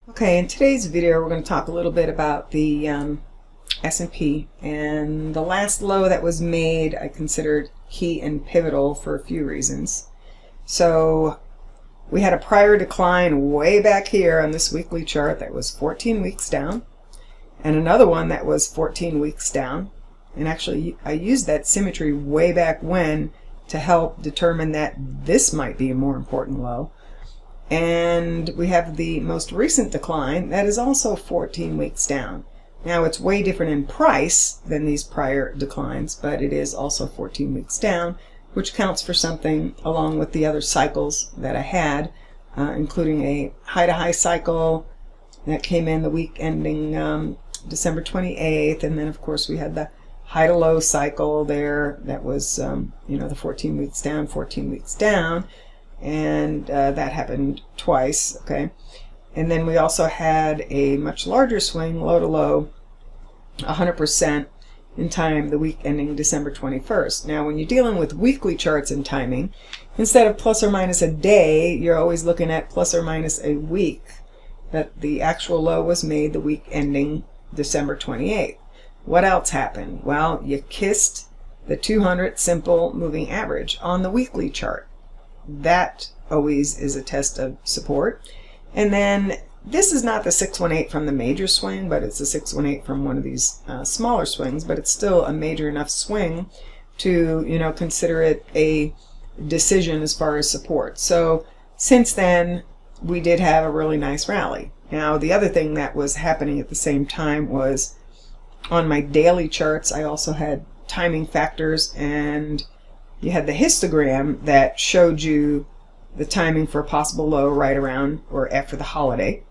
Okay, in today's video we're going to talk a little bit about the S&P, and the last low that was made I considered key and pivotal for a few reasons. So we had a prior decline way back here on this weekly chart that was 14 weeks down, and another one that was 14 weeks down. And actually I used that symmetry way back when to help determine that this might be a more important low. And we have the most recent decline that is also 14 weeks down. Now it's way different in price than these prior declines, but it is also 14 weeks down, which counts for something along with the other cycles that I had, including a high-to-high cycle that came in the week ending December 28th, and then of course we had the high-to-low cycle there that was the 14 weeks down, 14 weeks down. And that happened twice, okay? And then we also had a much larger swing, low to low, 100% in time the week ending December 21st. Now when you're dealing with weekly charts and timing, instead of plus or minus a day, you're always looking at plus or minus a week. That the actual low was made the week ending December 28th. What else happened? Well, you kissed the 200 simple moving average on the weekly chart. That always is a test of support. And then this is not the 618 from the major swing, but it's the 618 from one of these smaller swings, but it's still a major enough swing to consider it a decision as far as support. So since then we did have a really nice rally. Now the other thing that was happening at the same time was on my daily charts I also had timing factors, and you had the histogram that showed you the timing for a possible low right around or after the holiday,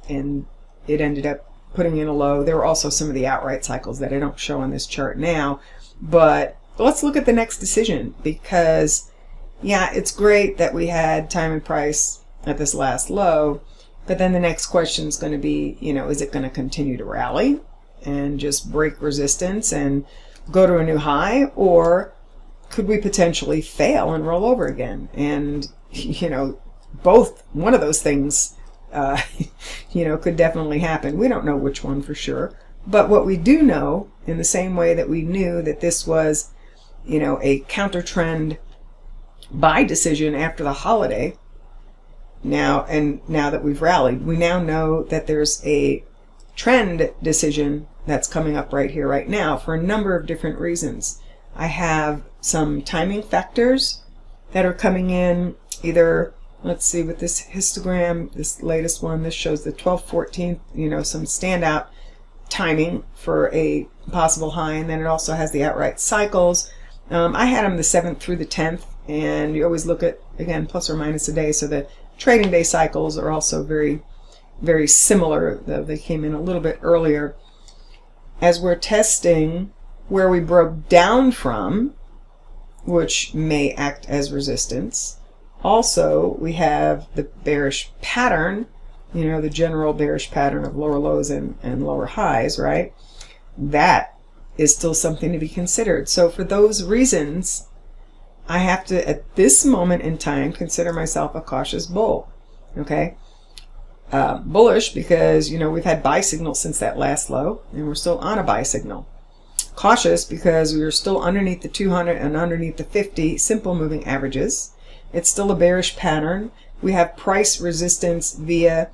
and it ended up putting in a low. There were also some of the outright cycles that I don't show on this chart now, but let's look at the next decision, because yeah, it's great that we had time and price at this last low, but then the next question is going to be, is it going to continue to rally and just break resistance and go to a new high, or could we potentially fail and roll over again? And one of those things could definitely happen. We don't know which one for sure, but what we do know, in the same way that we knew that this was a counter trend buy decision after the holiday, now that we've rallied, we now know that there's a trend decision that's coming up right here right now for a number of different reasons. I have some timing factors that are coming in, either, let's see, with this histogram, this latest one, this shows the 12th, 14th, some standout timing for a possible high, and then it also has the outright cycles. I had them the 7th through the 10th, and you always look at, again, plus or minus a day, so the trading day cycles are also very, very similar, though they came in a little bit earlier. As we're testing where we broke down from, which may act as resistance. Also, we have the bearish pattern, the general bearish pattern of lower lows and lower highs, right? That is still something to be considered. So for those reasons, I have to, at this moment in time, consider myself a cautious bull, okay? Bullish because, we've had buy signals since that last low, and we're still on a buy signal. Cautious because we are still underneath the 200 and underneath the 50 simple moving averages. It's still a bearish pattern. We have price resistance via,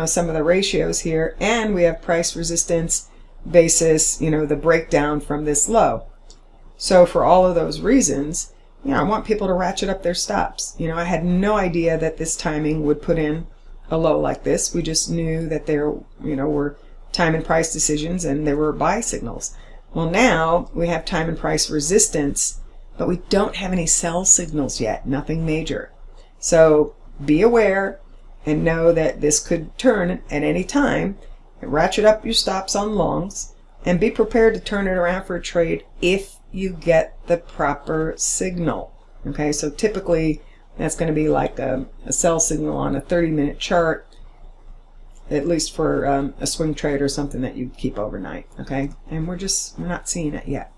some of the ratios here, and we have price resistance basis, the breakdown from this low. So for all of those reasons, I want people to ratchet up their stops. I had no idea that this timing would put in a low like this. We just knew that there, were time and price decisions and there were buy signals. Well, now we have time and price resistance, but we don't have any sell signals yet, nothing major. So be aware and know that this could turn at any time. Ratchet up your stops on longs and be prepared to turn it around for a trade if you get the proper signal. Okay, so typically that's going to be like a sell signal on a 30-minute chart, at least for a swing trade or something that you keep overnight, okay? And we're not seeing it yet.